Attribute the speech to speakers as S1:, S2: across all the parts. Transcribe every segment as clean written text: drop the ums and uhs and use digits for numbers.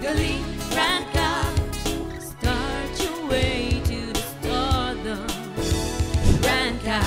S1: galing, brand ka. Start your way to the stardom. Brand ka.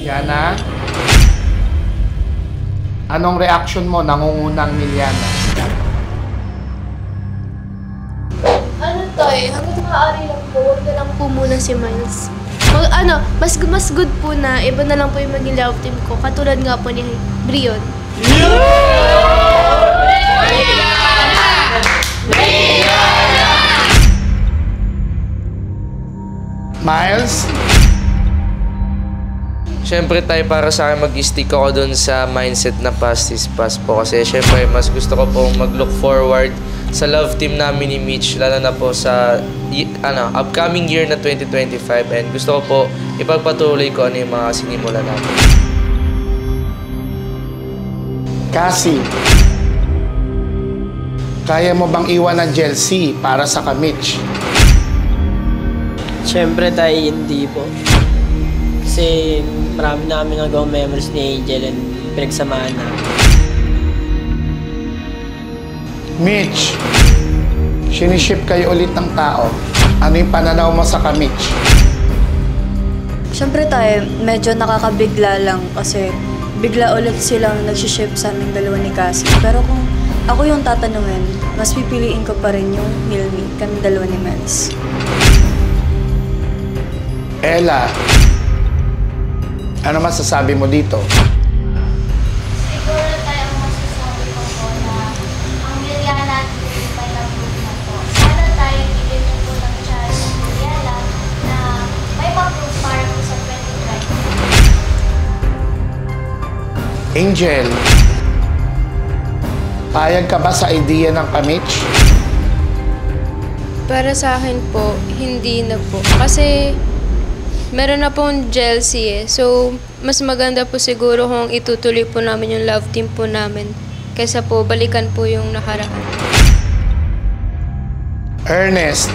S2: Yana? Anong reaction mo nangungunang Miliana?
S3: Ano tay? Hanggang maaari lang po, huwag na lang po muna si Miles. Mas good po na iba na lang po yung maging love team ko. Katulad nga po ni Brion.
S2: Miles?
S4: Siyempre tayo, para sa akin mag-stick ako dun sa mindset na past is past po. Kasi siyempre mas gusto ko po mag-look forward sa love team namin ni Mitch. Lalo na po sa upcoming year na 2025. And gusto ko po ipagpatuloy ko ano yung mga sinimula namin.
S2: Cassie, kaya mo bang iwan ang Chelsea para sa ka-Mitch?
S5: Siyempre tayo hindi po. Kasi marami na kami nagawang memories ni Angel and pinagsamahan na.
S2: Mitch, siniship kayo ulit ng tao. Ano yung pananaw mo sa ka-Mitch?
S6: Siyempre tayo, medyo nakakabigla lang kasi bigla ulit silang nagsiship sa aming dalawa ni Cassie. Pero kung ako yung tatanungin, mas pipiliin ko pa rin yung Milmi, kami dalawa ni Miles.
S2: Ella, ano masasabi mo dito?
S7: Siguro tayo ang masasabi ko po na ang Miliana at Milmi may love na po. Sana tayo bigyan niyo po ng chance ng Miliana na may ma-prove para po sa 2020.
S2: Angel, payag ka ba sa idea ng ka-Mitch?
S3: Para sa akin po, hindi na po. Kasi meron na pong Chelsea eh. So, mas maganda po siguro kung itutuloy po namin yung love team po namin. Kaysa po balikan po yung nakaraan.
S2: Ernest,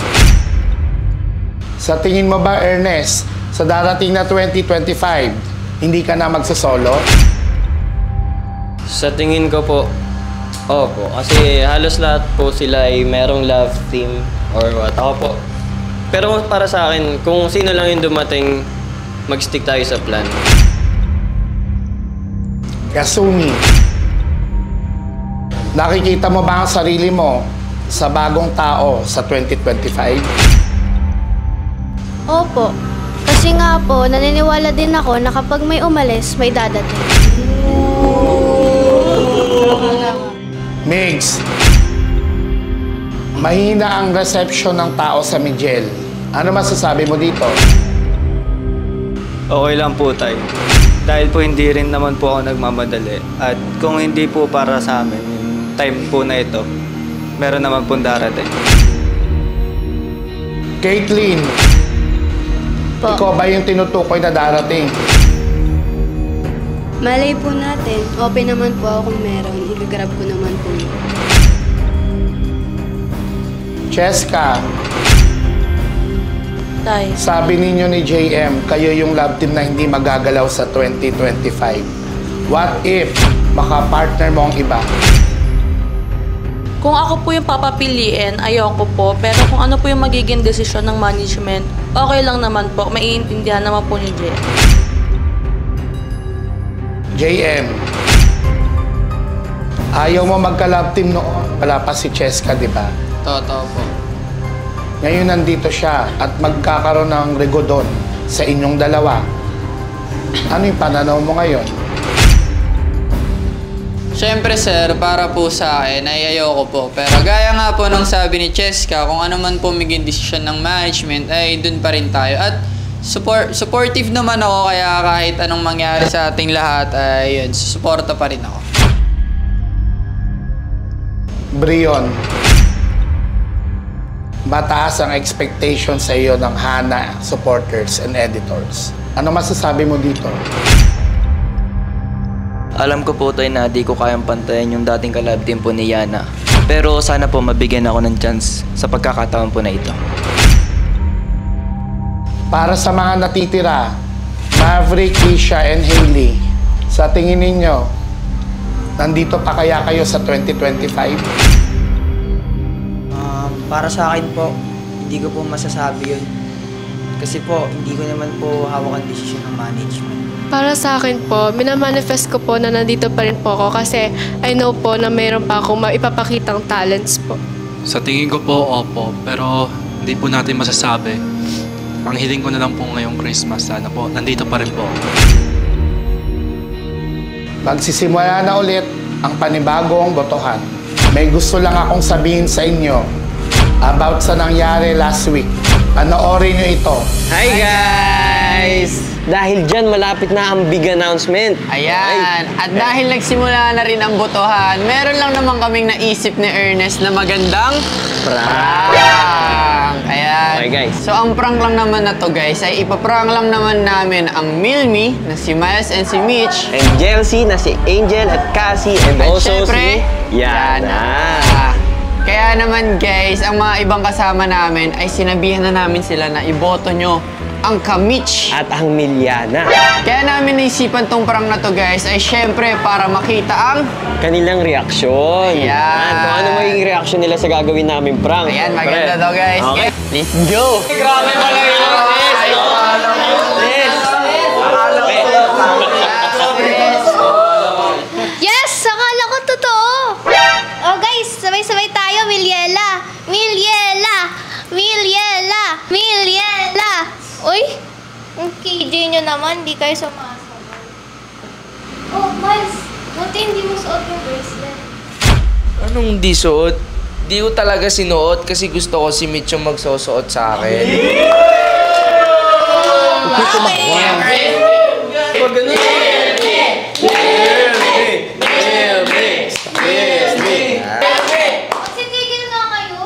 S2: sa tingin mo ba, Ernest, sa darating na 2025, hindi ka na magsasolo?
S5: Sa tingin ko po, opo. Kasi halos lahat po sila ay merong love team or what. Ako po. Pero para sa akin, kung sino lang yung dumating, mag-stick tayo sa plan.
S2: Kasumi, nakikita mo ba ang sarili mo sa bagong tao sa 2025?
S3: Opo. Kasi nga po, naniniwala din ako na kapag may umalis, may dadating.
S2: Migs, mahina ang reception ng tao sa Miguel. Ano masasabi mo dito?
S8: Okay lang po tayo. Dahil po hindi rin naman po ako nagmamadali. At kung hindi po para sa amin, yung time po na ito, meron naman pong darating.
S2: Caitlyn, ikaw ba yung tinutukoy na darating?
S6: Malay po natin, open naman po ako kung meron. Igagrab ko naman po yun.
S2: Cheska,
S9: Tay.
S2: Sabi ninyo ni JM, kayo yung love team na hindi magagalaw sa 2025. What if makapartner mo ang iba?
S9: Kung ako po yung papapiliin, ayoko po. Pero kung ano po yung magiging desisyon ng management, okay lang naman po. Maiintindihan naman po ni JM.
S2: JM, ayaw mo magka-love team noon. Wala pa si Cheska, di ba?
S10: Totoo po.
S2: Ngayon nandito siya at magkakaroon ng regodon sa inyong dalawa. Ano yung pananaw mo ngayon?
S10: Siyempre sir, para po sa akin ay ayoko po. Pero gaya nga po ng sabi ni Cheska, kung ano man po maging desisyon ng management ay dun pa rin tayo. At supportive naman ako, kaya kahit anong mangyari sa ating lahat ay yun, susuporta pa rin ako.
S2: Brion, mataas ang expectation sa iyo ng Hana supporters and editors. Ano masasabi mo dito?
S11: Alam ko po tayo na di ko kayang pantayan yung dating ka-love team po ni Yana. Pero sana po mabigyan ako ng chance sa pagkakataon po na ito.
S2: Para sa mga natitira, Maverick, Keisha, and Hailey, sa tingin ninyo, nandito pa kaya kayo sa 2025?
S12: Para sa akin po, hindi ko po masasabi yun. Kasi po, hindi ko naman po hawak ang desisyon ng management.
S3: Para sa akin po, minamanifest ko po na nandito pa rin po ako kasi I know po na mayroon pa akong maipapakitang talents po.
S13: Sa tingin ko po, opo. Pero hindi po natin masasabi. Ang hiling ko na lang po ngayong Christmas, sana po, nandito pa rin po.
S2: Magsisimula na ulit ang panibagong botohan. May gusto lang akong sabihin sa inyo about sa nangyari last week. Panoorin nyo ito.
S5: Hi guys! Dahil dyan, malapit na ang big announcement.
S10: Ayan. At dahil nagsimula na rin ang botohan, meron lang naman kaming naisip ni Ernest na magandang prank. Ayan.
S5: Okay guys.
S10: So ang prank lang naman na to guys, ay ipaprank lang naman namin ang Milmi na si Miles and si Mitch.
S5: And Jelsie na si Angel at Cassie. And
S10: At
S5: also
S10: syempre,
S5: si Yana.
S10: Kaya naman guys, ang mga ibang kasama namin ay sinabihan na namin sila na iboto nyo ang Ka-Mitch
S5: at ang Milyana.
S10: Kaya namin naisipan tong prank na to guys ay syempre para makita ang
S5: kanilang reaksyon.
S10: Ayan.
S5: Kung ano magiging reaksyon nila sa gagawin namin prank.
S10: Ayan, maganda daw guys.
S5: Okay.
S10: Let's go!
S5: Grabe pala yun!
S7: Yes! Akala ko totoo! Oh guys, sabay-sabay tayo, Milyela! Milyela! Milyela! Milyela! Uy! Ang KJ nyo naman, di kayo sumasabay. Oh, Miles! Buti hindi mo suot yung bracelet.
S4: Anong di suot? Di ko talaga sinuot kasi gusto ko si Mitch yung magsusuot sa akin.
S7: Sigigil nga kayo.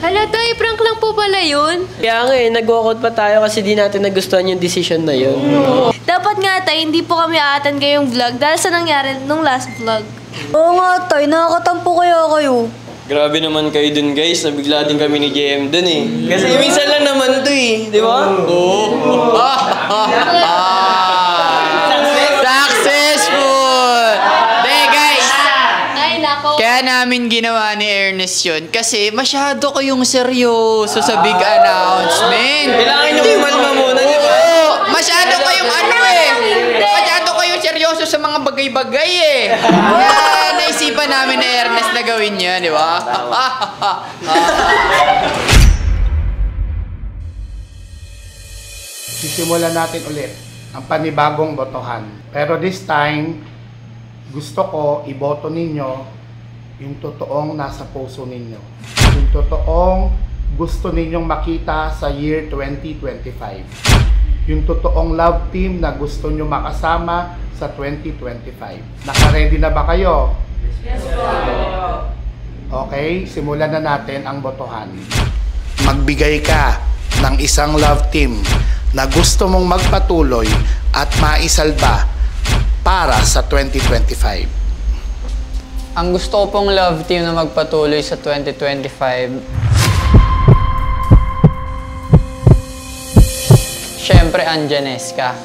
S3: Hala tayo, prank lang po pala yun.
S5: Kaya nga nag-walkout pa tayo kasi di natin nagustuhan yung decision na yun.
S9: Dapat nga tay, hindi po kami aatan kayong vlog dahil sa nangyari nung last vlog.
S6: Oo nga, tay. Nakakatampo kaya kayo.
S5: Grabe naman kayo dun guys, nabigla din kami ni JM dun eh. Kasi minsan lang naman to eh, di ba?
S10: Oo. Successful! De guys!
S3: Ay, nako.
S10: Kaya namin ginawa ni Ernest yun kasi masyado kayong seryoso sa big announcement.
S5: Kailangan nyo kumalma muna, di ba?
S10: Oo! Masyado kayong ano eh! Masyado kayong seryoso sa mga bagay-bagay eh! Kaya naisipan namin ni Ernest na gawin niya, di ba?
S2: Sisimulan natin ulit ang panibagong botohan. Pero this time, gusto ko iboto ninyo yung totoong nasa puso ninyo. Yung totoong gusto ninyong makita sa year 2025. Yung totoong love team na gusto nyo makasama sa 2025. Naka-ready na ba kayo? Yes, po! Okay, simulan na natin ang botohan. Magbigay ka ng isang love team na gusto mong magpatuloy at maisalba para sa 2025.
S10: Ang gusto ko pong love team na magpatuloy sa 2025, syempre ang Janesca.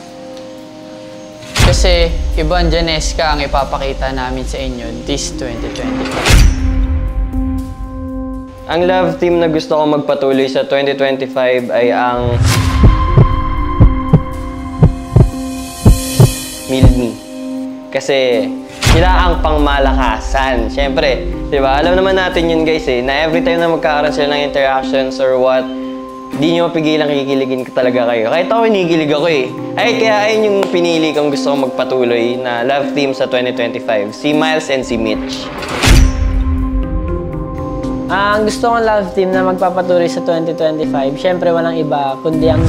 S10: Kasi iba ang Janesca ang ipapakita namin sa inyo this 2025.
S5: Ang love team na gusto ko magpatuloy sa 2025 ay ang Milmi. Kasi sila ang pangmalakasan. Siyempre, di ba? Alam naman natin yun guys na every time na magkakaroon sila ng interactions or what, di nyo mapigilang kikiligin ka talaga kayo. Kahit ako kinikilig ako Ay, kaya ayun yung pinili kong gusto kong magpatuloy na love team sa 2025. Si Miles and si Mitch.
S14: Ang gusto kong love team na magpapatuloy sa 2025, syempre walang iba kundi ang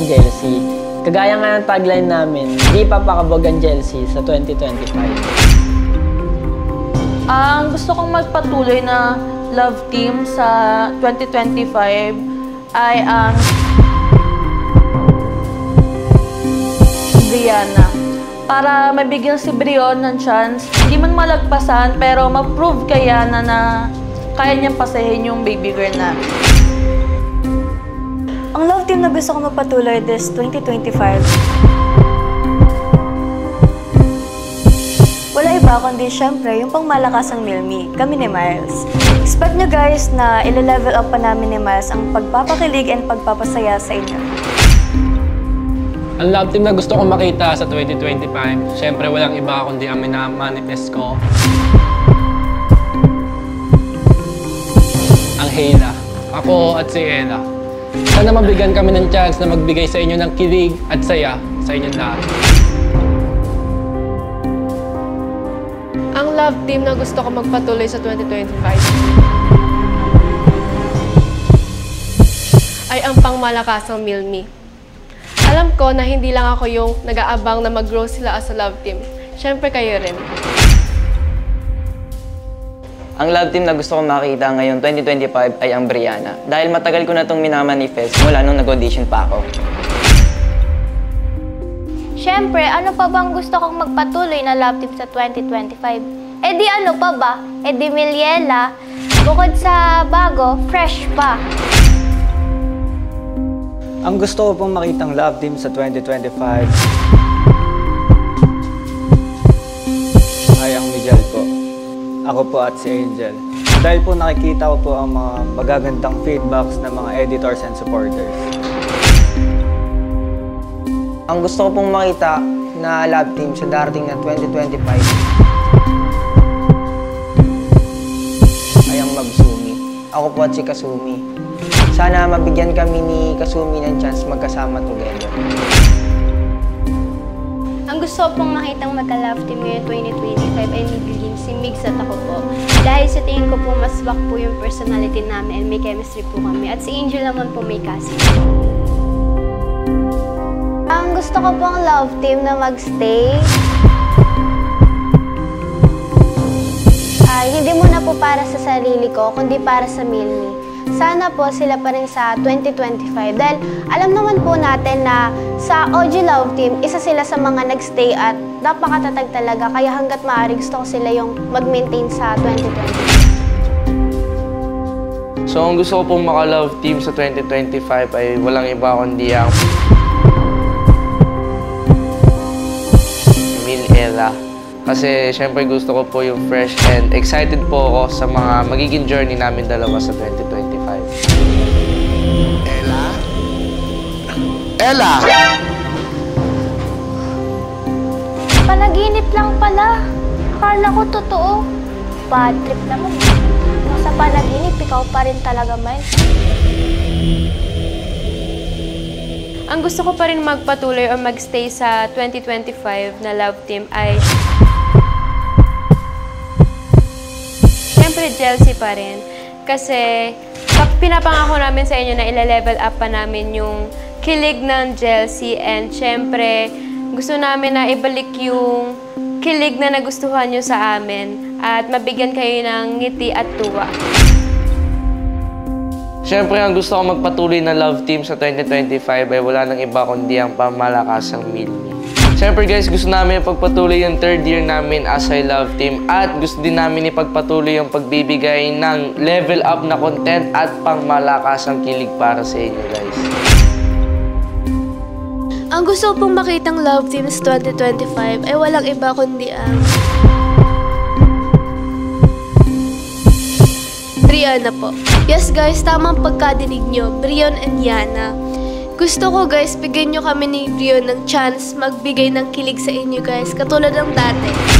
S14: Chelsea. Kagaya nga ng tagline namin, di papakabog ang Chelsea sa 2025.
S9: Ang gusto kong magpatuloy na love team sa 2025 ay ang Brianna. Para mabigyan si Brion ng chance, hindi man malagpasan, pero ma-prove kay Yana na kaya niyang pasahin yung baby girl namin.
S6: Ang love team na gusto ko magpatuloy this 2025, wala iba kundi syempre yung pangmalakasang Milmi, kami ni Miles. Expect nyo guys na ile-level up pa namin ni Miles ang pagpapakilig and pagpapasaya sa inyo.
S13: Ang love team na gusto kong makita sa 2025, syempre walang iba kundi ang minamanifest ko. Ang Hela. Ako at si Ella. Sana mabigyan kami ng chance na magbigay sa inyo ng kilig at saya sa inyong lahat.
S3: Ang love team na gusto ko magpatuloy sa 2025 ay ang pangmalakasang Milmi. Alam ko na hindi lang ako yung nag-aabang na mag-grow sila as a love team. Siyempre kayo rin.
S11: Ang love team na gusto kong makita ngayon 2025 ay ang Brianna. Dahil matagal ko na itong minamanifest mula nung nag-audition pa ako.
S7: Siyempre, ano pa bang gusto kong magpatuloy na love team sa 2025? Eh di ano pa ba? Eh di Miliela, bukod sa bago, fresh pa.
S8: Ang gusto ko pong makitang love team sa 2025 ay ang Miguel po. Ako po at si Angel. Dahil po nakikita ko po ang mga magagandang feedbacks ng mga editors and supporters.
S12: Ang gusto ko pong makita na love team sa darating na 2025 ay ang Magsumi. Ako po at si Kasumi. Sana mabigyan kami ni Kasumi ng chance magkasama together.
S7: Ang gusto ko pong makitang magka-love team ngayon 2025 ay bibigyan si Migs at ako po. Dahil sa tingin ko po mas swak po yung personality namin and may chemistry po kami. At si Angel naman po may casting. Ang gusto ko pong love team na magstay ay hindi muna po para sa sarili ko, kundi para sa Milmi. Sana po sila pa rin sa 2025 dahil alam naman po natin na sa OG Love Team, isa sila sa mga nagstay at napakatatag talaga. Kaya hanggat maaari gusto ko sila yung mag-maintain sa 2025.
S4: So, ang gusto ko pong maka-love team sa 2025 ay walang iba kundi ang Miliela. Kasi syempre gusto ko po yung fresh and excited po ako sa mga magiging journey namin dalawa sa 2025.
S2: Ella!
S7: Panaginip lang pala. Akala ko totoo. Bad trip naman. Nasa panaginip, ikaw pa rin talaga, Miles.
S3: Ang gusto ko pa rin magpatuloy o magstay sa 2025 na love team ay siyempre Chelsea pa rin. Kasi pinapangako namin sa inyo na ile-level up pa namin yung kilig ng Chelsea and siyempre gusto namin na ibalik yung kilig na nagustuhan nyo sa amin at mabigyan kayo ng ngiti at tuwa.
S4: Siyempre, ang gusto ko magpatuloy na love team sa 2025 ay wala nang iba kundi ang pangmalakasang Milmi. Siyempre guys, gusto namin ipagpatuloy yung third year namin as I Love Team at gusto din namin ipagpatuloy yung pagbibigay ng level up na content at pangmalakasang kilig para sa inyo guys.
S15: Ang gusto pong makitang Love Teams 2025 ay walang iba kundi ang Brianna po. Yes guys, tamang pagkadinig nyo, Brion and Yana. Gusto ko guys, bigyan nyo kami ni Brion ng chance magbigay ng kilig sa inyo guys, katulad ng dati.